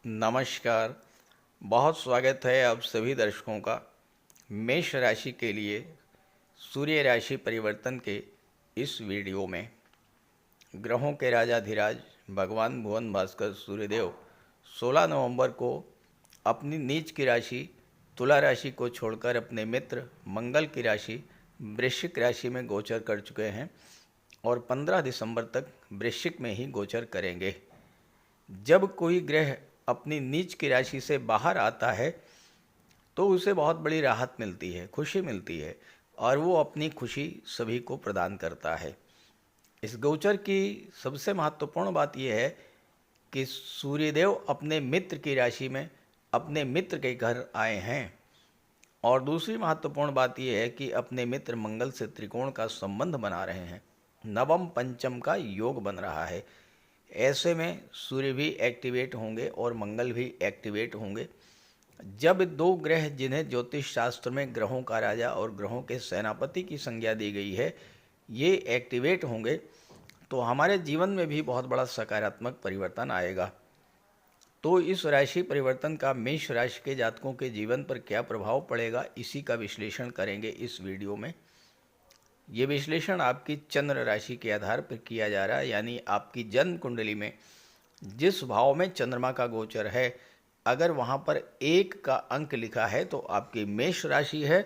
नमस्कार। बहुत स्वागत है आप सभी दर्शकों का मेष राशि के लिए सूर्य राशि परिवर्तन के इस वीडियो में। ग्रहों के राजाधिराज भगवान भुवन भास्कर सूर्यदेव 16 नवंबर को अपनी नीच की राशि तुला राशि को छोड़कर अपने मित्र मंगल की राशि वृश्चिक राशि में गोचर कर चुके हैं और 15 दिसंबर तक वृश्चिक में ही गोचर करेंगे। जब कोई ग्रह अपनी नीच की राशि से बाहर आता है तो उसे बहुत बड़ी राहत मिलती है, खुशी मिलती है और वो अपनी खुशी सभी को प्रदान करता है। इस गोचर की सबसे महत्वपूर्ण बात यह है कि सूर्यदेव अपने मित्र की राशि में अपने मित्र के घर आए हैं और दूसरी महत्वपूर्ण बात यह है कि अपने मित्र मंगल से त्रिकोण का संबंध बना रहे हैं। नवम पंचम का योग बन रहा है। ऐसे में सूर्य भी एक्टिवेट होंगे और मंगल भी एक्टिवेट होंगे। जब दो ग्रह जिन्हें ज्योतिष शास्त्र में ग्रहों का राजा और ग्रहों के सेनापति की संज्ञा दी गई है, ये एक्टिवेट होंगे तो हमारे जीवन में भी बहुत बड़ा सकारात्मक परिवर्तन आएगा। तो इस राशि परिवर्तन का मेष राशि के जातकों के जीवन पर क्या प्रभाव पड़ेगा, इसी का विश्लेषण करेंगे इस वीडियो में। ये विश्लेषण आपकी चंद्र राशि के आधार पर किया जा रहा है, यानी आपकी जन्म कुंडली में जिस भाव में चंद्रमा का गोचर है, अगर वहाँ पर 1 का अंक लिखा है तो आपकी मेष राशि है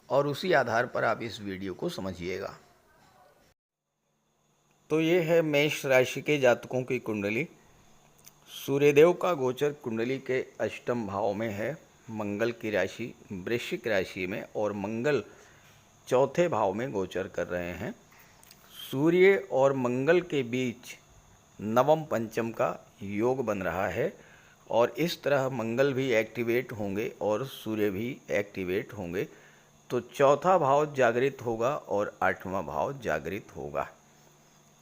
और उसी आधार पर आप इस वीडियो को समझिएगा। तो ये है मेष राशि के जातकों की कुंडली। सूर्यदेव का गोचर कुंडली के अष्टम भाव में है, मंगल की राशि वृश्चिक राशि में, और मंगल चौथे भाव में गोचर कर रहे हैं। सूर्य और मंगल के बीच नवम पंचम का योग बन रहा है और इस तरह मंगल भी एक्टिवेट होंगे और सूर्य भी एक्टिवेट होंगे, तो चौथा भाव जागृत होगा और 8वां भाव जागृत होगा।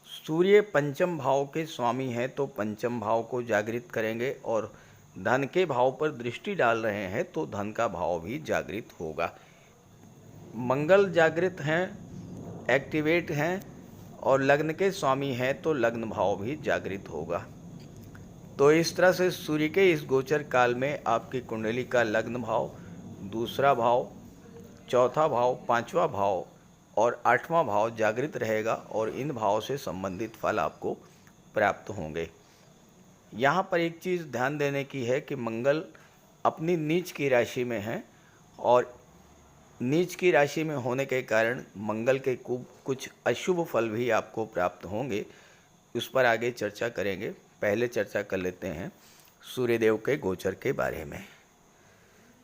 सूर्य पंचम भाव के स्वामी हैं तो पंचम भाव को जागृत करेंगे और धन के भाव पर दृष्टि डाल रहे हैं तो धन का भाव भी जागृत होगा। मंगल जागृत हैं, एक्टिवेट हैं और लग्न के स्वामी हैं तो लग्न भाव भी जागृत होगा। तो इस तरह से सूर्य के इस गोचर काल में आपकी कुंडली का लग्न भाव, दूसरा भाव, चौथा भाव, 5वां भाव और 8वां भाव जागृत रहेगा और इन भाव से संबंधित फल आपको प्राप्त होंगे। यहाँ पर एक चीज़ ध्यान देने की है कि मंगल अपनी नीच की राशि में है और नीच की राशि में होने के कारण मंगल के कुछ अशुभ फल भी आपको प्राप्त होंगे। उस पर आगे चर्चा करेंगे। पहले चर्चा कर लेते हैं सूर्यदेव के गोचर के बारे में।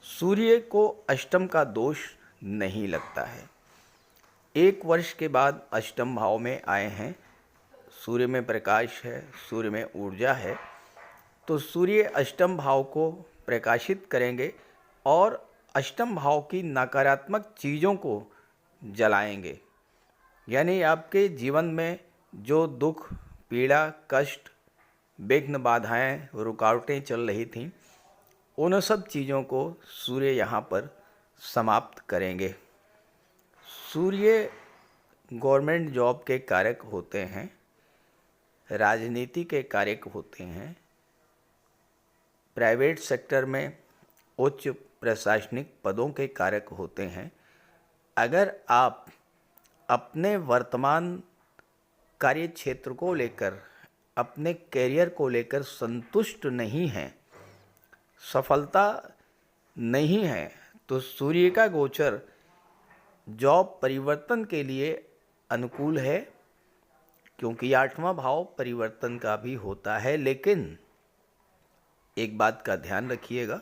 सूर्य को अष्टम का दोष नहीं लगता है। 1 वर्ष के बाद अष्टम भाव में आए हैं। सूर्य में प्रकाश है, सूर्य में ऊर्जा है, तो सूर्य अष्टम भाव को प्रकाशित करेंगे और अष्टम भाव की नकारात्मक चीज़ों को जलाएंगे। यानी आपके जीवन में जो दुख, पीड़ा, कष्ट, विघ्न, बाधाएं, रुकावटें चल रही थीं, उन सब चीज़ों को सूर्य यहाँ पर समाप्त करेंगे। सूर्य गवर्नमेंट जॉब के कारक होते हैं, राजनीति के कारक होते हैं, प्राइवेट सेक्टर में उच्च प्रशासनिक पदों के कारक होते हैं। अगर आप अपने वर्तमान कार्य क्षेत्र को लेकर, अपने कैरियर को लेकर संतुष्ट नहीं हैं, सफलता नहीं है, तो सूर्य का गोचर जॉब परिवर्तन के लिए अनुकूल है, क्योंकि 8वां भाव परिवर्तन का भी होता है। लेकिन एक बात का ध्यान रखिएगा,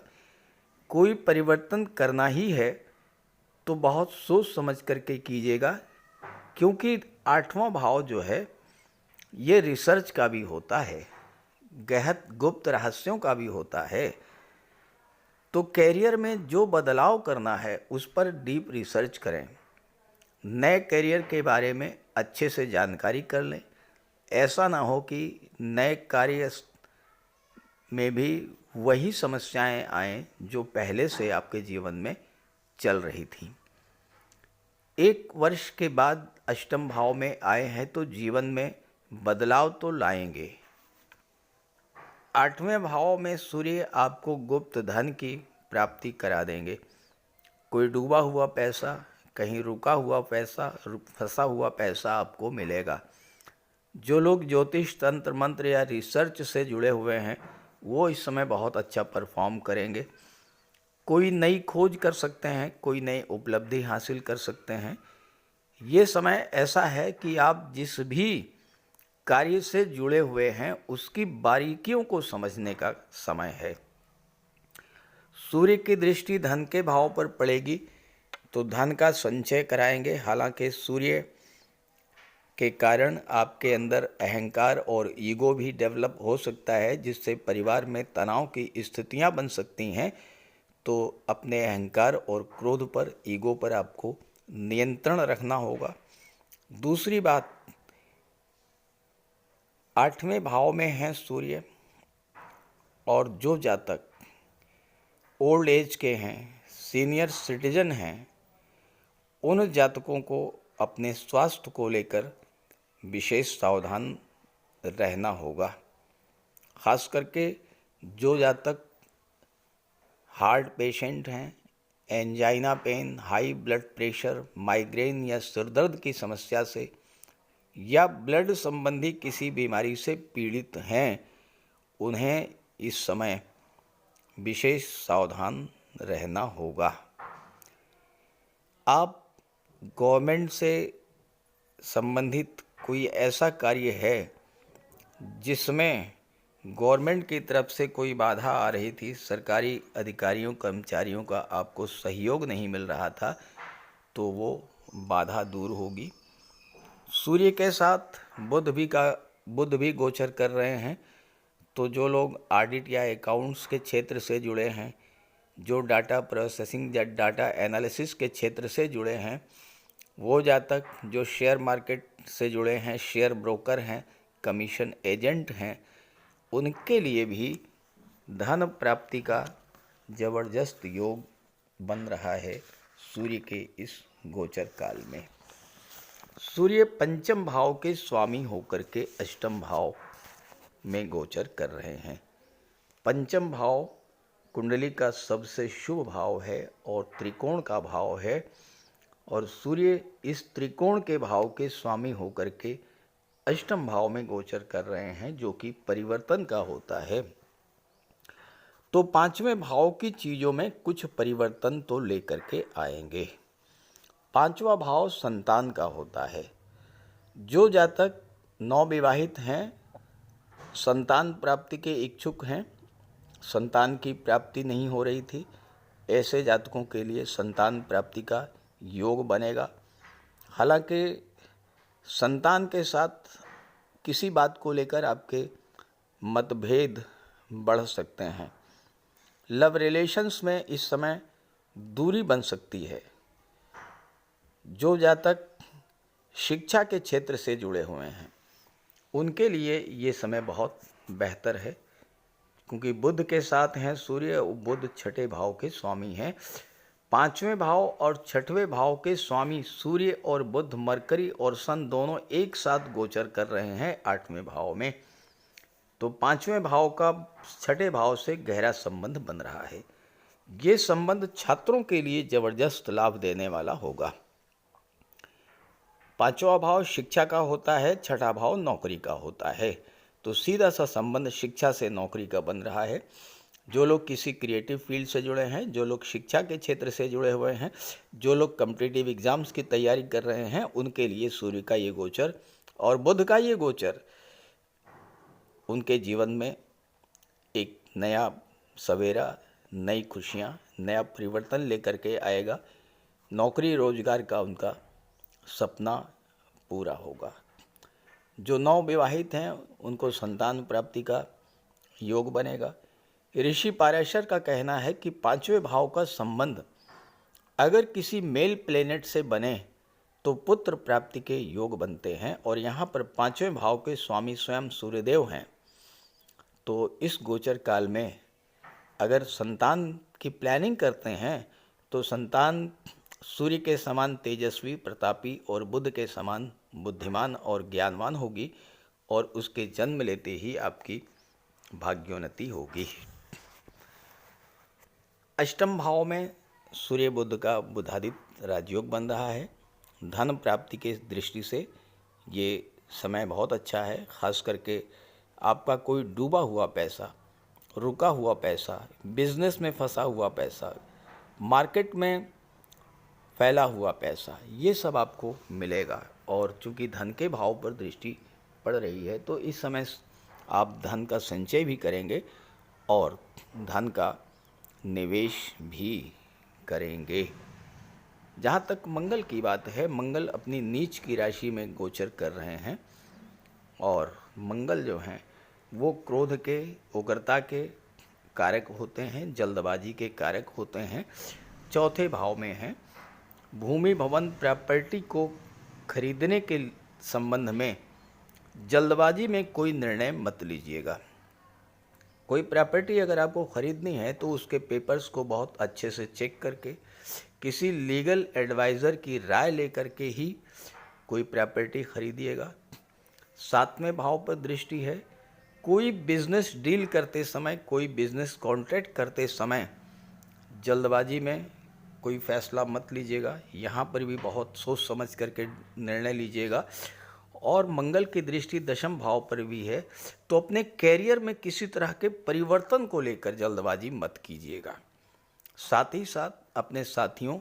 कोई परिवर्तन करना ही है तो बहुत सोच समझ करके कीजिएगा, क्योंकि 8वां भाव जो है ये रिसर्च का भी होता है, गहन गुप्त रहस्यों का भी होता है। तो कैरियर में जो बदलाव करना है उस पर डीप रिसर्च करें, नए कैरियर के बारे में अच्छे से जानकारी कर लें। ऐसा ना हो कि नए कार्य में भी वही समस्याएं आएं जो पहले से आपके जीवन में चल रही थी। 1 वर्ष के बाद अष्टम भाव में आए हैं तो जीवन में बदलाव तो लाएंगे। 8वें भाव में सूर्य आपको गुप्त धन की प्राप्ति करा देंगे। कोई डूबा हुआ पैसा, कहीं रुका हुआ पैसा, फंसा हुआ पैसा आपको मिलेगा। जो लोग ज्योतिष, तंत्र मंत्र या रिसर्च से जुड़े हुए हैं वो इस समय बहुत अच्छा परफॉर्म करेंगे। कोई नई खोज कर सकते हैं, कोई नई उपलब्धि हासिल कर सकते हैं। ये समय ऐसा है कि आप जिस भी कार्य से जुड़े हुए हैं उसकी बारीकियों को समझने का समय है। सूर्य की दृष्टि धन के भाव पर पड़ेगी तो धन का संचय कराएंगे। हालांकि सूर्य के कारण आपके अंदर अहंकार और ईगो भी डेवलप हो सकता है, जिससे परिवार में तनाव की स्थितियां बन सकती हैं। तो अपने अहंकार और क्रोध पर, ईगो पर आपको नियंत्रण रखना होगा। दूसरी बात, 8वें भाव में है सूर्य, और जो जातक ओल्ड एज के हैं, सीनियर सिटीजन हैं, उन जातकों को अपने स्वास्थ्य को लेकर विशेष सावधान रहना होगा। खास करके जो जातक हार्ट पेशेंट हैं, angina pain, high blood pressure, migraine या सिरदर्द की समस्या से या ब्लड संबंधी किसी बीमारी से पीड़ित हैं, उन्हें इस समय विशेष सावधान रहना होगा। आप गवर्नमेंट से संबंधित कोई ऐसा कार्य है जिसमें गवर्नमेंट की तरफ से कोई बाधा आ रही थी, सरकारी अधिकारियों कर्मचारियों का आपको सहयोग नहीं मिल रहा था, तो वो बाधा दूर होगी। सूर्य के साथ बुध भी गोचर कर रहे हैं, तो जो लोग ऑडिट या अकाउंट्स के क्षेत्र से जुड़े हैं, जो डाटा प्रोसेसिंग या डाटा एनालिसिस के क्षेत्र से जुड़े हैं, वो जातक जो शेयर मार्केट से जुड़े हैं, शेयर ब्रोकर हैं, कमीशन एजेंट हैं, उनके लिए भी धन प्राप्ति का जबरदस्त योग बन रहा है सूर्य के इस गोचर काल में। सूर्य पंचम भाव के स्वामी होकर के अष्टम भाव में गोचर कर रहे हैं। पंचम भाव कुंडली का सबसे शुभ भाव है और त्रिकोण का भाव है, और सूर्य इस त्रिकोण के भाव के स्वामी होकर के अष्टम भाव में गोचर कर रहे हैं, जो कि परिवर्तन का होता है। तो 5वें भाव की चीज़ों में कुछ परिवर्तन तो लेकर के आएंगे। 5वां भाव संतान का होता है। जो जातक नवविवाहित हैं, संतान प्राप्ति के इच्छुक हैं, संतान की प्राप्ति नहीं हो रही थी, ऐसे जातकों के लिए संतान प्राप्ति का योग बनेगा। हालांकि संतान के साथ किसी बात को लेकर आपके मतभेद बढ़ सकते हैं। लव रिलेशंस में इस समय दूरी बन सकती है। जो जातक शिक्षा के क्षेत्र से जुड़े हुए हैं उनके लिए ये समय बहुत बेहतर है, क्योंकि बुध के साथ हैं सूर्य। बुध छठे भाव के स्वामी हैं। 5वें भाव और 6वें भाव के स्वामी सूर्य और बुध, मरकरी और सन दोनों एक साथ गोचर कर रहे हैं 8वें भाव में। तो 5वें भाव का 6ठे भाव से गहरा संबंध बन रहा है। ये संबंध छात्रों के लिए जबरदस्त लाभ देने वाला होगा। 5वां भाव शिक्षा का होता है, 6ठा भाव नौकरी का होता है। तो सीधा सा संबंध शिक्षा से नौकरी का बन रहा है। जो लोग किसी क्रिएटिव फील्ड से जुड़े हैं, जो लोग शिक्षा के क्षेत्र से जुड़े हुए हैं, जो लोग कॉम्पिटिटिव एग्जाम्स की तैयारी कर रहे हैं, उनके लिए सूर्य का ये गोचर और बुध का ये गोचर उनके जीवन में एक नया सवेरा, नई खुशियाँ, नया परिवर्तन लेकर के आएगा। नौकरी रोजगार का उनका सपना पूरा होगा। जो नवविवाहित हैं उनको संतान प्राप्ति का योग बनेगा। ऋषि पाराशर का कहना है कि 5वें भाव का संबंध अगर किसी मेल प्लेनेट से बने तो पुत्र प्राप्ति के योग बनते हैं, और यहाँ पर 5वें भाव के स्वामी स्वयं सूर्यदेव हैं। तो इस गोचर काल में अगर संतान की प्लानिंग करते हैं तो संतान सूर्य के समान तेजस्वी, प्रतापी और बुध के समान बुद्धिमान और ज्ञानवान होगी, और उसके जन्म लेते ही आपकी भाग्योन्नति होगी। अष्टम भाव में सूर्य बुध का बुधादित्य राजयोग बन रहा है। धन प्राप्ति के दृष्टि से ये समय बहुत अच्छा है। खास करके आपका कोई डूबा हुआ पैसा, रुका हुआ पैसा, बिजनेस में फंसा हुआ पैसा, मार्केट में फैला हुआ पैसा, ये सब आपको मिलेगा। और चूंकि धन के भाव पर दृष्टि पड़ रही है तो इस समय आप धन का संचय भी करेंगे और धन का निवेश भी करेंगे। जहाँ तक मंगल की बात है, मंगल अपनी नीच की राशि में गोचर कर रहे हैं और मंगल जो हैं वो क्रोध के, उग्रता के कारक होते हैं, जल्दबाजी के कारक होते हैं। चौथे भाव में हैं। भूमि, भवन, प्रॉपर्टी को खरीदने के संबंध में जल्दबाजी में कोई निर्णय मत लीजिएगा। कोई प्रॉपर्टी अगर आपको ख़रीदनी है तो उसके पेपर्स को बहुत अच्छे से चेक करके, किसी लीगल एडवाइज़र की राय लेकर के ही कोई प्रॉपर्टी खरीदिएगा। सातवें भाव पर दृष्टि है। कोई बिजनेस डील करते समय, कोई बिजनेस कॉन्ट्रैक्ट करते समय जल्दबाजी में कोई फैसला मत लीजिएगा। यहाँ पर भी बहुत सोच समझ करके निर्णय लीजिएगा। और मंगल की दृष्टि दशम भाव पर भी है तो अपने कैरियर में किसी तरह के परिवर्तन को लेकर जल्दबाजी मत कीजिएगा। साथ ही साथ अपने साथियों,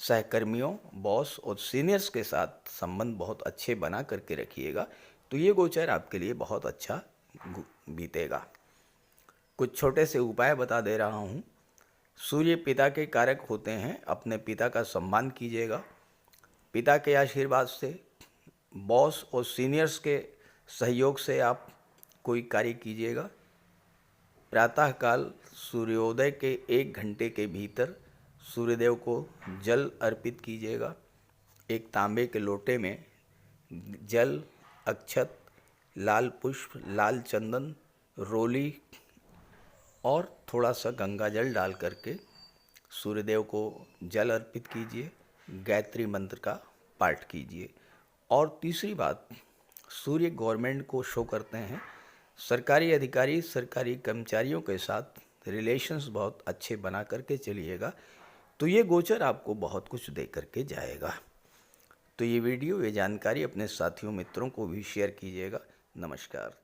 सहकर्मियों, बॉस और सीनियर्स के साथ संबंध बहुत अच्छे बना करके रखिएगा। तो ये गोचर आपके लिए बहुत अच्छा बीतेगा। कुछ छोटे से उपाय बता दे रहा हूँ। सूर्य पिता के कारक होते हैं, अपने पिता का सम्मान कीजिएगा। पिता के आशीर्वाद से, बॉस और सीनियर्स के सहयोग से आप कोई कार्य कीजिएगा। प्रातःकाल सूर्योदय के 1 घंटे के भीतर सूर्यदेव को जल अर्पित कीजिएगा। एक तांबे के लोटे में जल, अक्षत, लाल पुष्प, लाल चंदन, रोली और थोड़ा सा गंगा जल डाल करके सूर्यदेव को जल अर्पित कीजिए। गायत्री मंत्र का पाठ कीजिए। और तीसरी बात, सूर्य गवर्नमेंट को शो करते हैं। सरकारी अधिकारी, सरकारी कर्मचारियों के साथ रिलेशंस बहुत अच्छे बना करके चलिएगा तो ये गोचर आपको बहुत कुछ दे करके जाएगा। तो ये वीडियो, ये जानकारी अपने साथियों, मित्रों को भी शेयर कीजिएगा। नमस्कार।